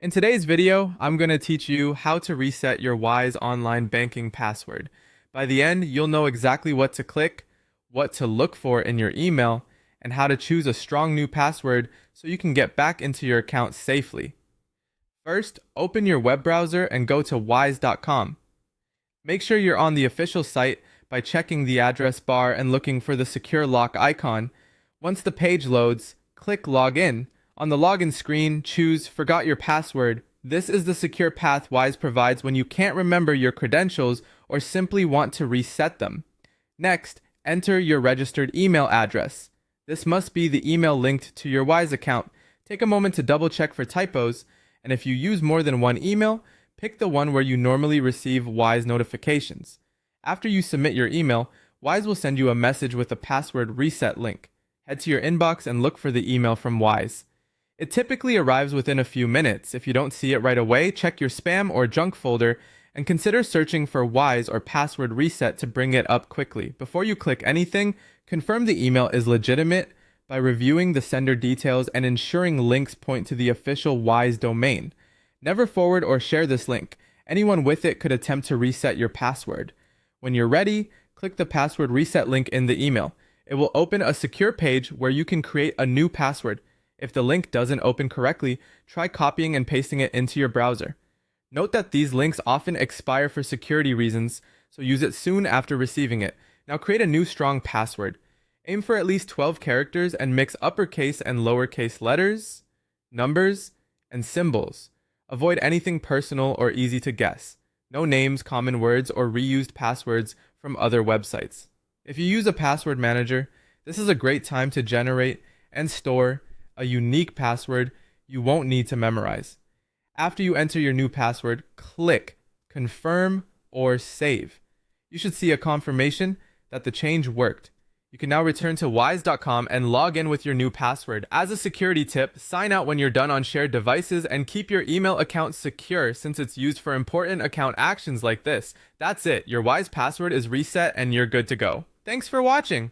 In today's video, I'm going to teach you how to reset your Wise online banking password. By the end, you'll know exactly what to click, what to look for in your email, and how to choose a strong new password so you can get back into your account safely. First, open your web browser and go to wise.com. Make sure you're on the official site by checking the address bar and looking for the secure lock icon. Once the page loads, click Login. On the login screen, choose Forgot Your Password. This is the secure path Wise provides when you can't remember your credentials or simply want to reset them. Next, enter your registered email address. This must be the email linked to your Wise account. Take a moment to double check for typos, and if you use more than one email, pick the one where you normally receive Wise notifications. After you submit your email, Wise will send you a message with a password reset link. Head to your inbox and look for the email from Wise. It typically arrives within a few minutes. If you don't see it right away, check your spam or junk folder and consider searching for Wise or password reset to bring it up quickly. Before you click anything, confirm the email is legitimate by reviewing the sender details and ensuring links point to the official Wise domain. Never forward or share this link. Anyone with it could attempt to reset your password. When you're ready, click the password reset link in the email. It will open a secure page where you can create a new password. If the link doesn't open correctly, try copying and pasting it into your browser. Note that these links often expire for security reasons, so use it soon after receiving it. Now create a new strong password. Aim for at least 12 characters and mix uppercase and lowercase letters, numbers, and symbols. Avoid anything personal or easy to guess. No names, common words, or reused passwords from other websites. If you use a password manager, this is a great time to generate and store a unique password you won't need to memorize. After you enter your new password, click Confirm or Save. You should see a confirmation that the change worked. You can now return to wise.com and log in with your new password. As a security tip, sign out when you're done on shared devices and keep your email account secure since it's used for important account actions like this. That's it. Your Wise password is reset and you're good to go. Thanks for watching.